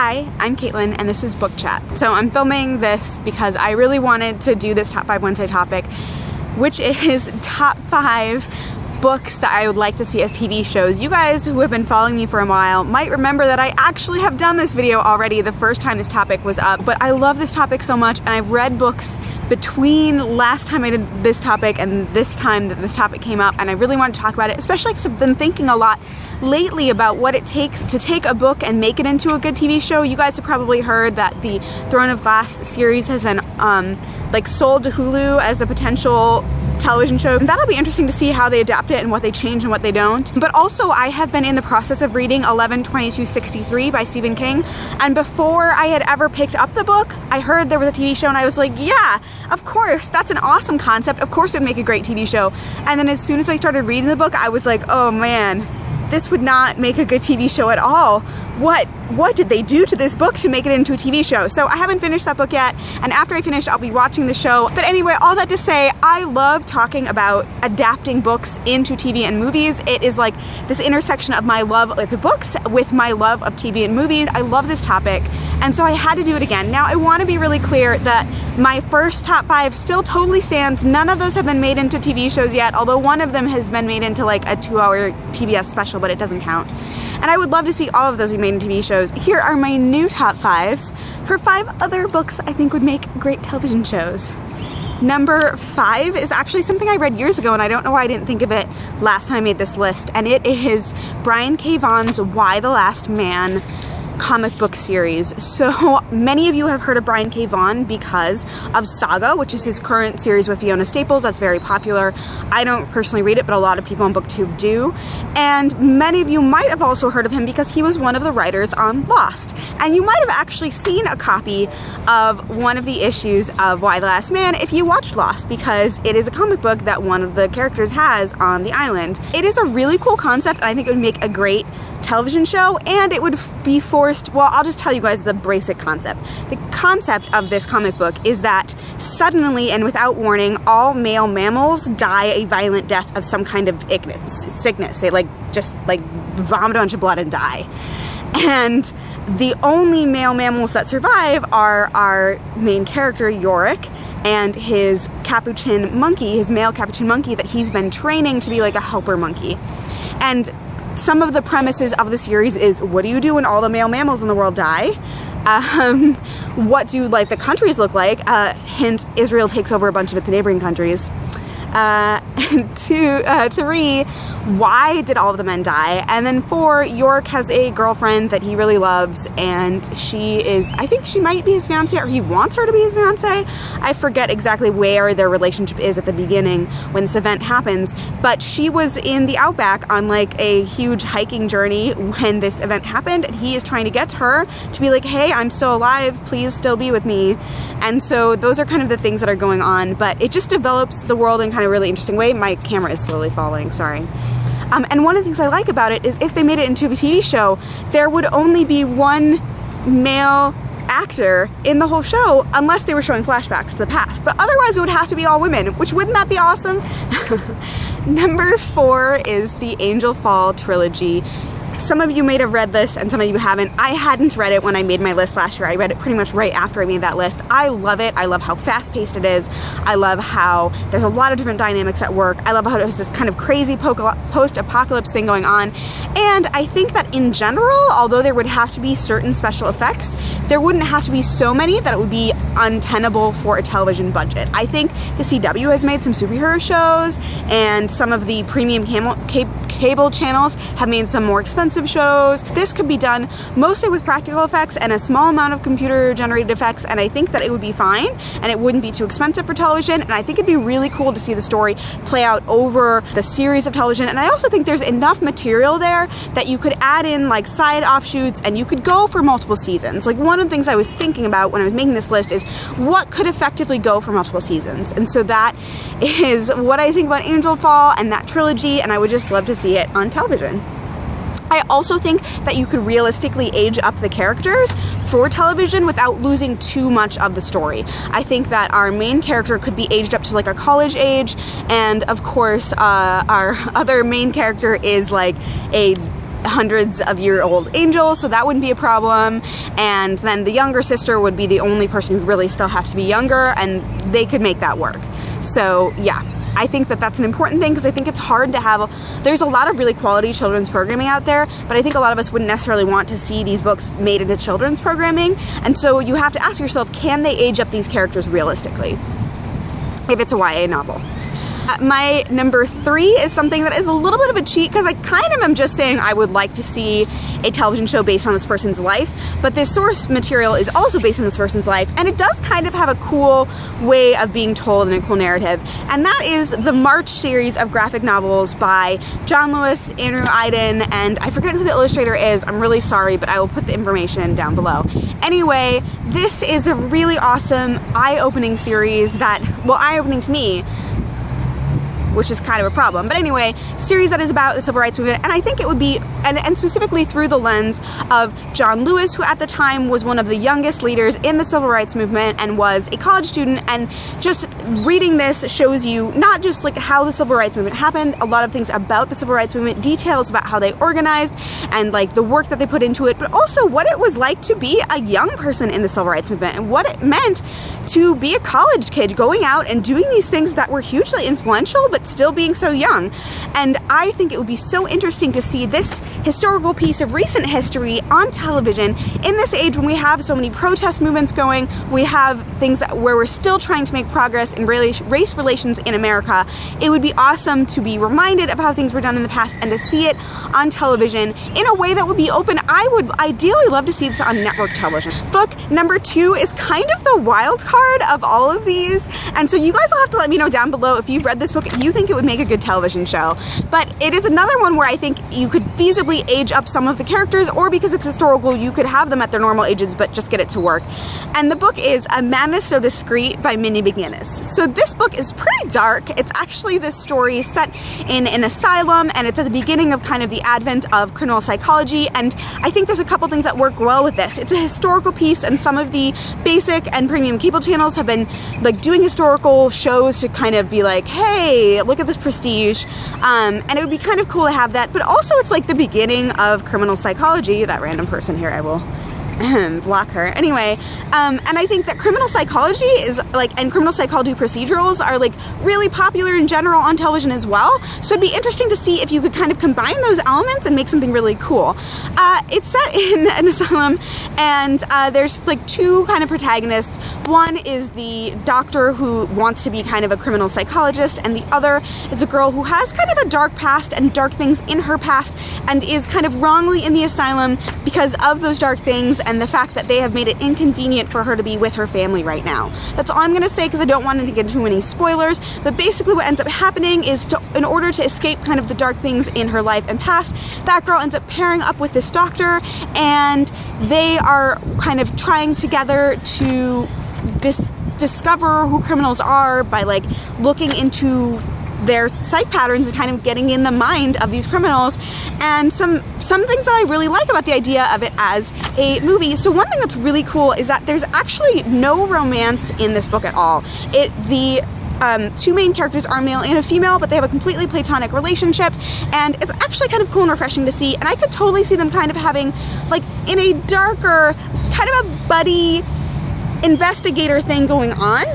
Hi, I'm Caitlin and this is Book Chat. So I'm filming this because I really wanted to do this Top 5 Wednesday topic, which is top 5 books that I would like to see as TV shows. You guys who have been following me for a while might remember that I actually have done this video already the first time this topic was up, but I love this topic so much and I've read books between last time I did this topic and this time that this topic came up, and I really want to talk about it, especially because I've been thinking a lot lately about what it takes to take a book and make it into a good TV show. You guys have probably heard that the Throne of Glass series has been sold to Hulu as a potential television show. And that'll be interesting to see how they adapt it and what they change and what they don't. But also I have been in the process of reading 11/22/63 by Stephen King, and before I had ever picked up the book, I heard there was a TV show and I was like, yeah, of course, that's an awesome concept, of course it would make a great TV show. And then as soon as I started reading the book, I was like, oh man, this would not make a good TV show at all. What did they do to this book to make it into a TV show? So I haven't finished that book yet, and after I finish, I'll be watching the show. But anyway, all that to say, I love talking about adapting books into TV and movies. It is like this intersection of my love of the books with my love of TV and movies. I love this topic, and so I had to do it again. Now, I want to be really clear that my first top 5 still totally stands. None of those have been made into TV shows yet, although one of them has been made into like a 2-hour PBS special, but it doesn't count. And I would love to see all of those be made into TV shows. Here are my new top 5s for 5 other books I think would make great television shows. Number 5 is actually something I read years ago, and I don't know why I didn't think of it last time I made this list, and it is Brian K. Vaughan's Y: The Last Man comic book series. So many of you have heard of Brian K. Vaughan because of Saga, which is his current series with Fiona Staples. That's very popular. I don't personally read it, but a lot of people on BookTube do. And many of you might have also heard of him because he was one of the writers on Lost. And you might have actually seen a copy of one of the issues of Y: The Last Man if you watched Lost, because it is a comic book that one of the characters has on the island. It is a really cool concept, and I think it would make a great television show, and it would be forced, well, I'll just tell you guys the basic concept. The concept of this comic book is that suddenly and without warning, all male mammals die a violent death of some kind of sickness. They just vomit a bunch of blood and die. And the only male mammals that survive are our main character, Yorick, and his capuchin monkey, his male capuchin monkey that he's been training to be like a helper monkey. And some of the premises of the series is, what do you do when all the male mammals in the world die? What do the countries look like? Hint, Israel takes over a bunch of its neighboring countries. 3, why did all of the men die? And then 4, York has a girlfriend that he really loves, and I think she might be his fiancée, or he wants her to be his fiancée. I forget exactly where their relationship is at the beginning when this event happens, but she was in the outback on a huge hiking journey when this event happened, and he is trying to get to her to be like, hey, I'm still alive, please still be with me. And so those are kind of the things that are going on, but it just develops the world in kind of a really interesting way. My camera is slowly falling, sorry. And one of the things I like about it is if they made it into a TV show, there would only be one male actor in the whole show unless they were showing flashbacks to the past. But otherwise it would have to be all women, which wouldn't that be awesome? Number 4 is the Angel Fall trilogy. Some of you may have read this and some of you haven't. I hadn't read it when I made my list last year. I read it pretty much right after I made that list. I love it. I love how fast-paced it is. I love how there's a lot of different dynamics at work. I love how there's this kind of crazy post-apocalypse thing going on. And I think that in general, although there would have to be certain special effects, there wouldn't have to be so many that it would be untenable for a television budget. I think the CW has made some superhero shows, and some of the premium cable channels have made some more expensive shows. This could be done mostly with practical effects and a small amount of computer generated effects, and I think that it would be fine and it wouldn't be too expensive for television, and I think it'd be really cool to see the story play out over the series of television. And I also think there's enough material there that you could add in side offshoots and you could go for multiple seasons. One of the things I was thinking about when I was making this list is what could effectively go for multiple seasons, and so that is what I think about Angel Fall and that trilogy, and I would just love to see it on television. I also think that you could realistically age up the characters for television without losing too much of the story. I think that our main character could be aged up to a college age, and of course our other main character is a hundreds of year old angel, so that wouldn't be a problem. And then the younger sister would be the only person who'd really still have to be younger, and they could make that work. So yeah, I think that that's an important thing, because I think it's hard to have, there's a lot of really quality children's programming out there, but I think a lot of us wouldn't necessarily want to see these books made into children's programming. And so you have to ask yourself, can they age up these characters realistically if it's a YA novel? My number 3 is something that is a little bit of a cheat, because I kind of am just saying I would like to see a television show based on this person's life, but this source material is also based on this person's life, and it does kind of have a cool way of being told and a cool narrative, and that is the March series of graphic novels by John Lewis, Andrew Ayden, and I forget who the illustrator is. I'm really sorry, but I will put the information down below. Anyway, this is a really awesome, eye-opening series that, well, eye-opening to me, which is kind of a problem. But anyway, series that is about the civil rights movement, and I think it would be, and specifically through the lens of John Lewis, who at the time was one of the youngest leaders in the civil rights movement and was a college student, and just reading this shows you not just like how the civil rights movement happened, a lot of things about the civil rights movement, details about how they organized and like the work that they put into it, but also what it was like to be a young person in the civil rights movement and what it meant to be a college kid going out and doing these things that were hugely influential but still being so young. And I think it would be so interesting to see this historical piece of recent history on television in this age when we have so many protest movements going, we have things that where we're still trying to make progress in race relations in America. It would be awesome to be reminded of how things were done in the past and to see it on television in a way that would be open. I would ideally love to see this on network television. Book number 2 is kind of the wild card of all of these, and so you guys will have to let me know down below if you've read this book, if you think it would make a good television show. But it is another one where I think you could feasibly age up some of the characters, or because it's historical, you could have them at their normal ages but just get it to work. And the book is A Madness So Discreet by Minnie McGinnis. So this book is pretty dark. It's actually this story set in an asylum, and it's at the beginning of kind of the advent of criminal psychology, and I think there's a couple things that work well with this. It's a historical piece, and some of the basic and premium cable channels have been like doing historical shows to kind of be like, hey, look at this prestige, and it would be kind of cool to have that. But also it's like the beginning of criminal psychology. That random person here, I will block her. Anyway, and I think that criminal psychology is like, and criminal psychology procedurals are like really popular in general on television as well. So it'd be interesting to see if you could kind of combine those elements and make something really cool. It's set in an asylum, and there's like 2 kind of protagonists. One is the doctor who wants to be kind of a criminal psychologist, and the other is a girl who has kind of a dark past and dark things in her past and is kind of wrongly in the asylum because of those dark things and the fact that they have made it inconvenient for her to be with her family right now. That's all I'm going to say, because I don't want to get too many spoilers, but basically what ends up happening is in order to escape kind of the dark things in her life and past, that girl ends up pairing up with this doctor, and they are kind of trying together to discover who criminals are by like looking into their psych patterns and kind of getting in the mind of these criminals, and some things that I really like about the idea of it as a movie. So one thing that's really cool is that there's actually no romance in this book at all. The 2 main characters are male and a female, but they have a completely platonic relationship, and it's actually kind of cool and refreshing to see, and I could totally see them kind of having like in a darker kind of a buddy investigator thing going on,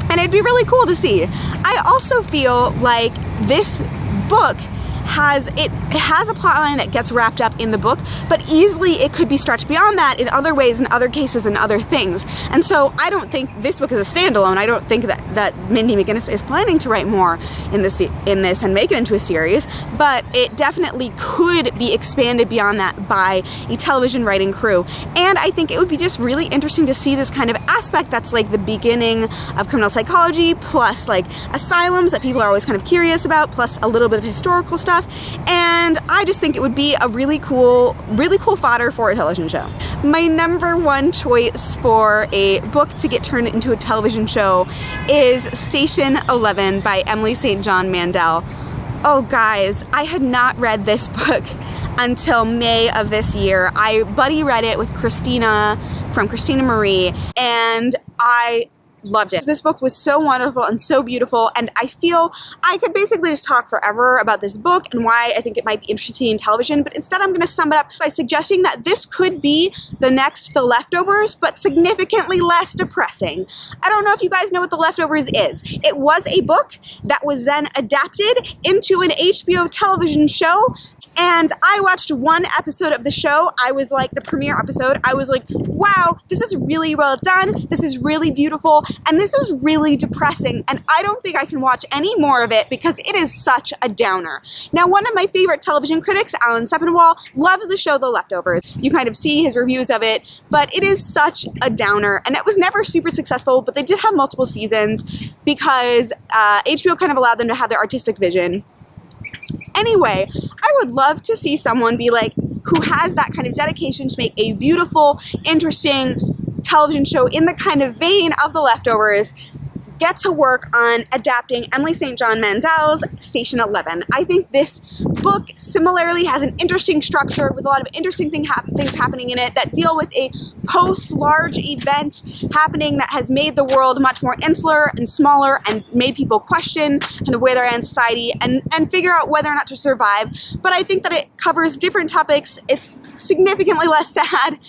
and it'd be really cool to see. I also feel like this book has a plot line that gets wrapped up in the book, but easily it could be stretched beyond that in other ways, in other cases, and other things. And so I don't think this book is a standalone. I don't think that Minnie McGinnis is planning to write more in this and make it into a series, but it definitely could be expanded beyond that by a television writing crew. And I think it would be just really interesting to see this kind of aspect that's like the beginning of criminal psychology, plus like asylums that people are always kind of curious about, plus a little bit of historical stuff. And I just think it would be a really cool fodder for a television show. My number 1 choice for a book to get turned into a television show is Station 11 by Emily St. John Mandel. Oh guys, I had not read this book until May of this year. I buddy read it with Christina from Christina Marie, and I loved it. This book was so wonderful and so beautiful, and I feel I could basically just talk forever about this book and why I think it might be interesting in television, but instead I'm going to sum it up by suggesting that this could be the next The Leftovers, but significantly less depressing. I don't know if you guys know what The Leftovers is. It was a book that was then adapted into an HBO television show, and I watched one episode of the show. I was like, the premiere episode, I was like, wow, this is really well done, this is really beautiful, and this is really depressing, and I don't think I can watch any more of it because it is such a downer. Now, one of my favorite television critics, Alan Sepinwall, loves the show The Leftovers. You kind of see his reviews of it, but it is such a downer, and it was never super successful, but they did have multiple seasons because HBO kind of allowed them to have their artistic vision. Anyway, I would love to see someone be like, who has that kind of dedication to make a beautiful, interesting television show in the kind of vein of The Leftovers, get to work on adapting Emily St. John Mandel's Station 11. I think this book similarly has an interesting structure with a lot of interesting things happening in it that deal with a post-large event happening that has made the world much more insular and smaller and made people question kind of where they're at in society and figure out whether or not to survive. But I think that it covers different topics. It's significantly less sad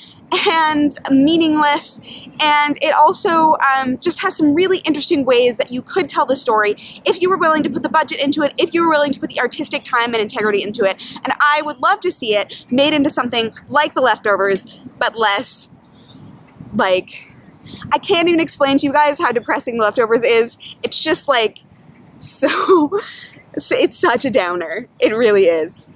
and meaningless, and it also just has some really interesting ways that you could tell the story if you were willing to put the budget into it, if you were willing to put the artistic time and integrity into it. And I would love to see it made into something like The Leftovers, but less like, I can't even explain to you guys how depressing The Leftovers is. It's just like, so it's such a downer. It really is.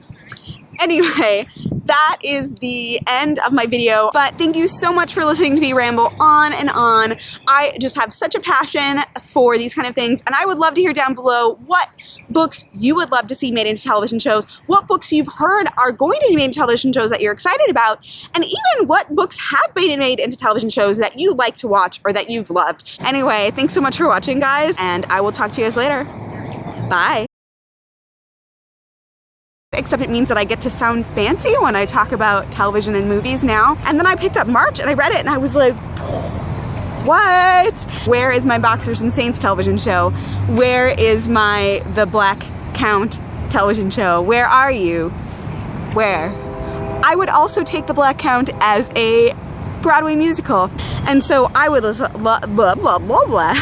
Anyway, that is the end of my video, but thank you so much for listening to me ramble on and on. I just have such a passion for these kind of things, and I would love to hear down below what books you would love to see made into television shows, what books you've heard are going to be made into television shows that you're excited about, and even what books have been made into television shows that you like to watch or that you've loved. Anyway, thanks so much for watching, guys, and I will talk to you guys later. Bye. Except it means that I get to sound fancy when I talk about television and movies now. And then I picked up March and I read it and I was like, what? Where is my Boxers and Saints television show? Where is my The Black Count television show? Where are you? Where? I would also take The Black Count as a Broadway musical. And so I would listen, blah, blah, blah, blah, blah.